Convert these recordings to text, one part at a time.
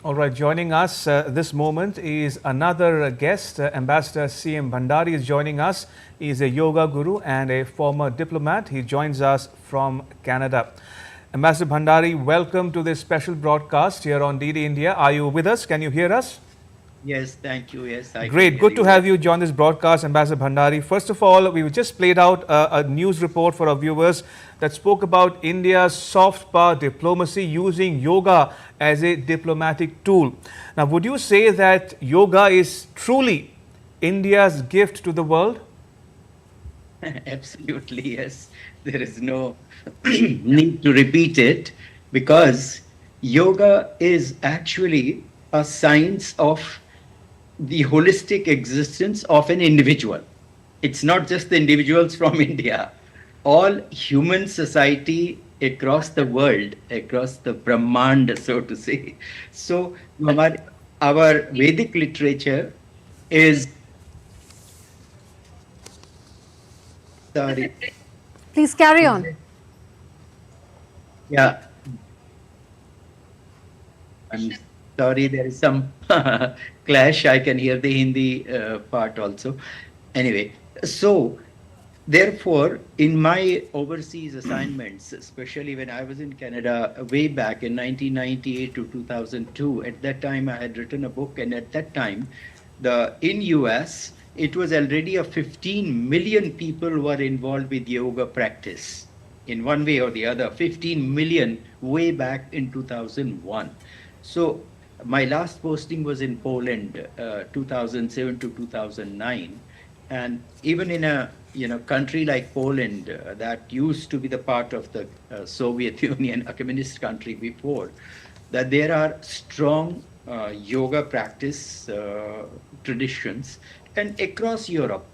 All right, joining us this moment is another guest. Ambassador C.M. Bhandari is joining us. He is a yoga guru and a former diplomat. He joins us from Canada. Ambassador Bhandari, welcome to this special broadcast here on DD India. Are you with us? Can you hear us? Yes, thank you. Yes, I Great. Good to have you join this broadcast, Ambassador Bhandari. First of all, we just played out a news report for our viewers that spoke about India's soft power diplomacy using yoga as a diplomatic tool. Now, would you say that yoga is truly India's gift to the world? Absolutely, yes. There is no need to repeat it because yoga is actually a science of the holistic existence of an individual. It's not just the individuals from India. All human society across the world, across the Brahmand, so to say. So, our Vedic literature is, sorry, Please carry on. yeah, I'm sorry, there is some clash. I can hear the Hindi part also. Anyway, so therefore, in my overseas assignments, especially when I was in Canada way back in 1998 to 2002, at that time I had written a book, and at that time, in US, it was already a 15 million people were involved with yoga practice in one way or the other. 15 million way back in 2001. So my last posting was in Poland, 2007 to 2009, and even in a country like Poland that used to be the part of the Soviet Union, a communist country before, that there are strong yoga practice traditions, and across Europe.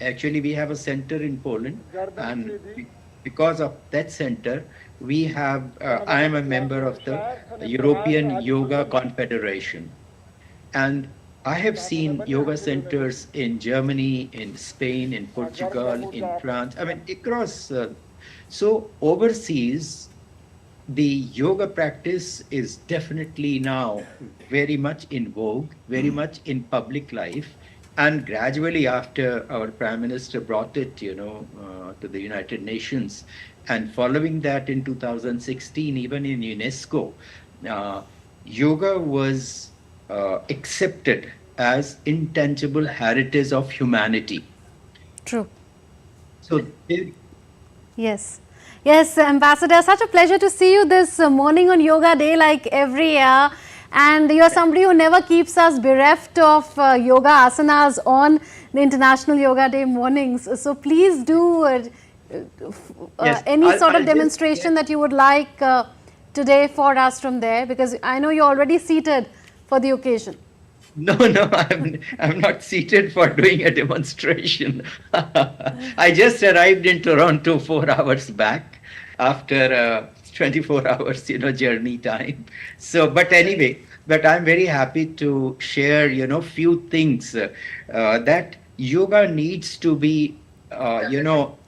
Actually, we have a center in Poland, and because of that center, we have. I am a member of the European Yoga Confederation, and I have seen yoga centers in Germany, in Spain, in Portugal, in France. I mean, across. So overseas, the yoga practice is definitely now very much in vogue, very much in public life. And gradually, after our Prime Minister brought it, to the United Nations, and following that in 2016, even in UNESCO, yoga was accepted as intangible heritage of humanity. True. So, Yes. Yes, Ambassador, such a pleasure to see you this morning on Yoga Day like every year. And you're somebody who never keeps us bereft of yoga asanas on the International Yoga Day mornings. So please do yes, any sort of I'll demonstration that you would like today for us from there, because I know you're already seated for the occasion. No, I'm not seated for doing a demonstration. I just arrived in Toronto 4 hours back after 24 hours, journey time. So, but anyway, I'm very happy to share, few things that yoga needs to be,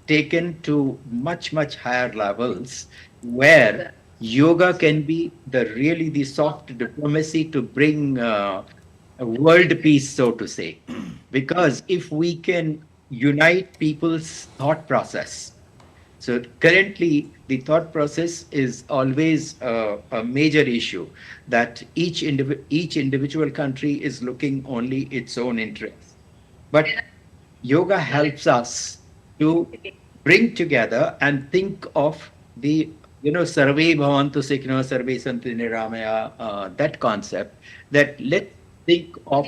taken to much, much higher levels, where yoga can be really the soft diplomacy to bring a world peace, so to say. Because if we can unite people's thought process, so currently the thought process is always a major issue, that each individual country is looking only its own interests. But yoga helps us to bring together and think of the sarve bhavantu sukhino sarve santu niramaya, that concept, that let's think of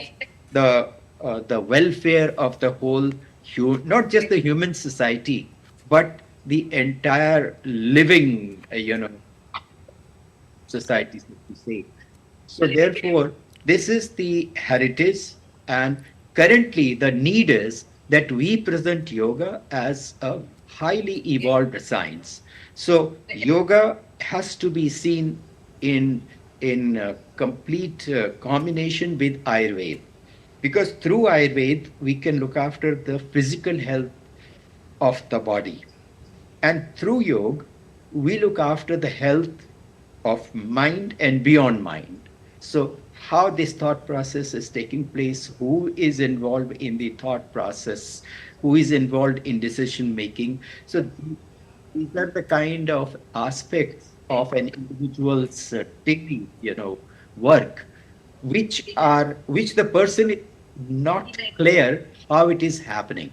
the welfare of the whole not just the human society, but the entire living society, so to say. So therefore, this is the heritage, and currently the need is that we present yoga as a highly evolved science. So yoga has to be seen in complete combination with Ayurveda, because through Ayurveda we can look after the physical health of the body, and through yoga we look after the health of mind and beyond mind. So how this thought process is taking place, who is involved in the thought process, who is involved in decision making. So these are the kind of aspects of an individual's daily, work, which the person is not clear how it is happening.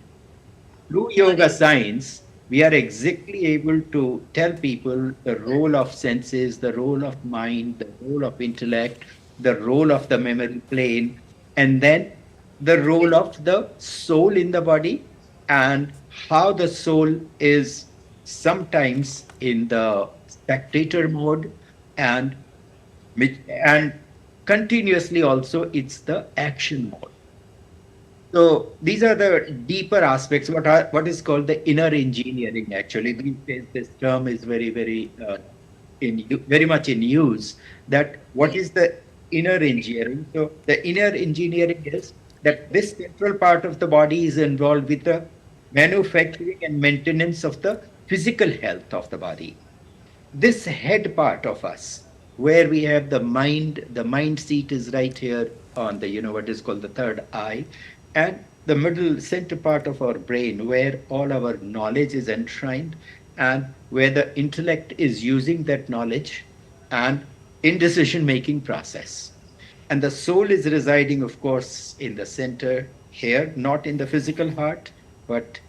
Through yoga science, we are exactly able to tell people the role of senses, the role of mind, the role of intellect, the role of the memory plane, and then the role of the soul in the body, and how the soul is sometimes in the spectator mode, and and continuously also it's the action mode. So these are the deeper aspects. What is called the inner engineering. Actually, these days this term is very much in use. That what is the inner engineering? So the inner engineering is that this central part of the body is involved with the manufacturing and maintenance of the physical health of the body. This head part of us, where we have the mind seat is right here on the, what is called the third eye, and the middle center part of our brain, where all our knowledge is enshrined, and where the intellect is using that knowledge and in decision making process. And the soul is residing, of course, in the center here, not in the physical heart, but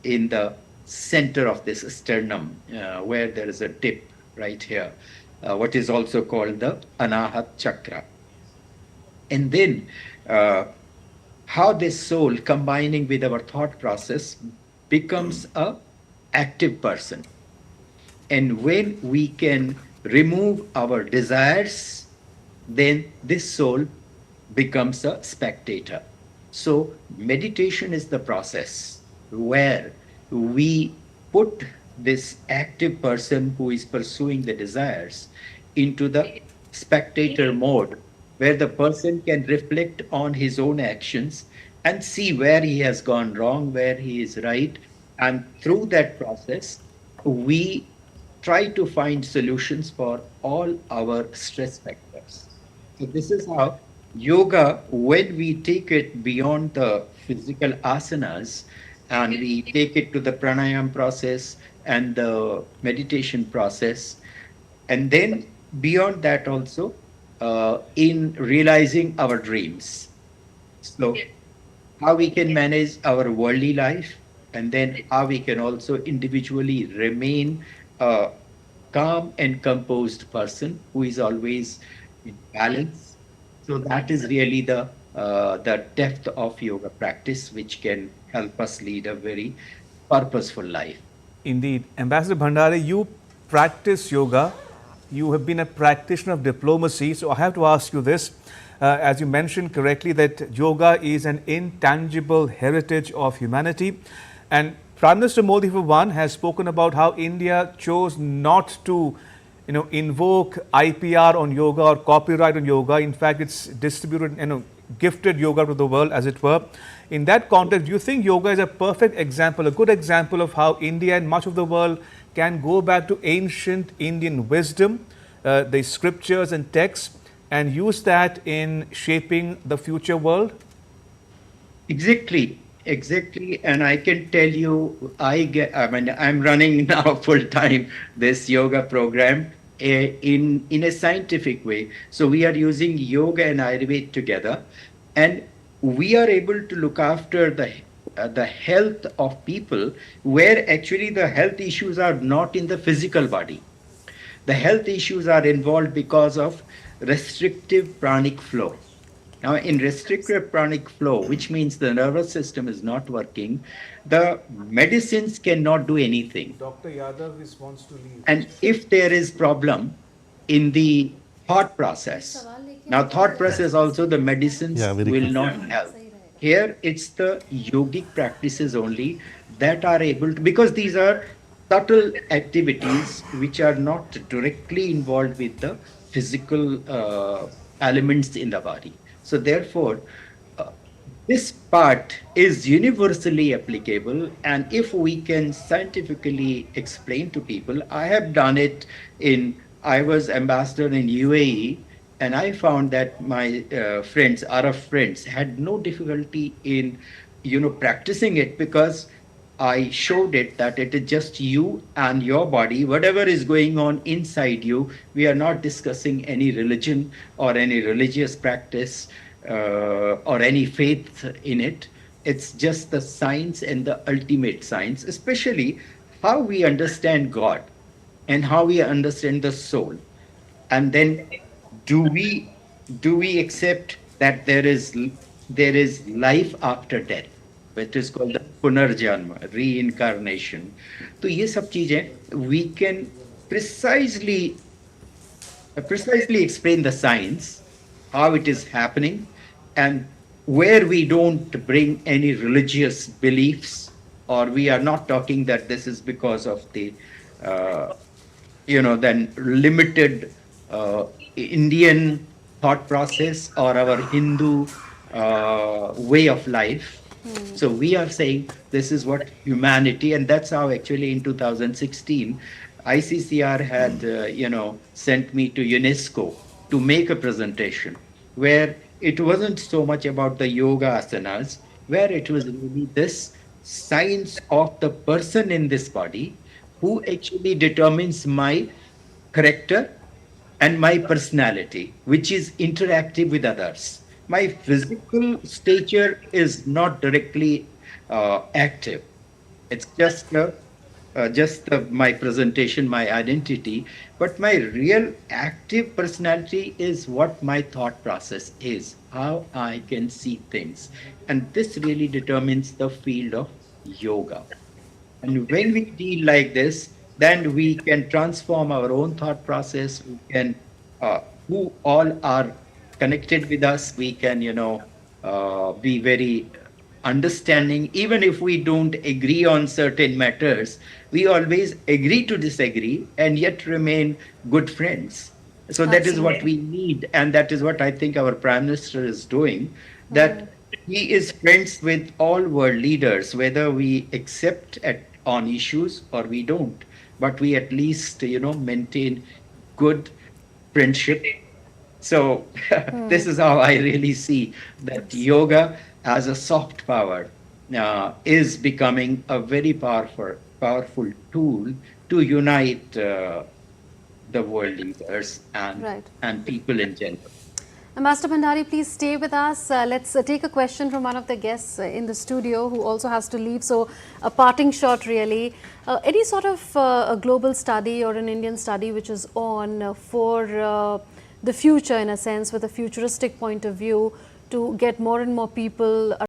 in the center of this sternum, where there is a dip right here, what is also called the Anahat chakra. And then how this soul combining with our thought process becomes a active person. And when we can remove our desires, then this soul becomes a spectator. So meditation is the process where we put this active person who is pursuing the desires into the spectator mode, where the person can reflect on his own actions and see where he has gone wrong, where he is right. And through that process, we try to find solutions for all our stress factors. So this is how yoga, when we take it beyond the physical asanas and we take it to the pranayam process and the meditation process, and then beyond that also, in realizing our dreams. So how we can manage our worldly life, and then how we can also individually remain a calm and composed person who is always in balance. So that is really the depth of yoga practice, which can help us lead a very purposeful life. Indeed. Ambassador Bhandari, you practice yoga. You have been a practitioner of diplomacy. So I have to ask you this. As you mentioned correctly, that yoga is an intangible heritage of humanity. And Prime Minister Modi, for one, has spoken about how India chose not to invoke IPR on yoga or copyright on yoga. In fact, it's distributed, gifted yoga to the world, as it were. In that context, do you think yoga is a perfect example, a good example of how India and much of the world can go back to ancient Indian wisdom, the scriptures and texts, and use that in shaping the future world? Exactly. And I can tell you, I'm running now full time this yoga program in a scientific way. So we are using yoga and Ayurveda together, and we are able to look after the health of people, where actually the health issues are not in the physical body. The health issues are involved because of restrictive pranic flow. Now, in restrictive pranic flow, which means the nervous system is not working, the medicines cannot do anything. Dr. Yadav wants to leave. And if there is problem in the thought process, now thought process also, the medicines will not help. Here, it's the yogic practices only that are able to, because these are subtle activities which are not directly involved with the physical elements in the body. So therefore, this part is universally applicable, and if we can scientifically explain to people, I have done it in I was ambassador in UAE, and I found that my friends, Arab friends, had no difficulty in, practicing it, because I showed it that it is just you and your body, whatever is going on inside you. We are not discussing any religion or any religious practice or any faith in it. It's just the science and the ultimate science, especially how we understand God and how we understand the soul. And then do we accept that there is life after death, which is called the punarjanma, reincarnation. तो ये सब चीजें we can precisely explain the science, how it is happening, and where we don't bring any religious beliefs, or we are not talking that this is because of the uh, then limited Indian thought process or our Hindu way of life. So we are saying this is what humanity, and that's how actually in 2016 ICCR had sent me to UNESCO to make a presentation where it wasn't so much about the yoga asanas, where it was really this science of the person in this body who actually determines my character and my personality, which is interactive with others. My physical stature is not directly active. It's just my presentation, my identity. But my real active personality is what my thought process is, how I can see things. And this really determines the field of yoga. And when we deal like this, then we can transform our own thought process. We can, who all are connected with us, we can, be very understanding. Even if we don't agree on certain matters, we always agree to disagree and yet remain good friends. So that is what we need. And that is what I think our Prime Minister is doing, that he is friends with all world leaders, whether we accept on issues or we don't, but we at least maintain good friendship. So this is how I really see that yoga as a soft power is becoming a very powerful tool to unite the world leaders and people in general. Ambassador Bhandari, please stay with us. Let's take a question from one of the guests in the studio who also has to leave. So a parting shot really. Any sort of a global study or an Indian study which is on for the future, in a sense, with a futuristic point of view, to get more and more people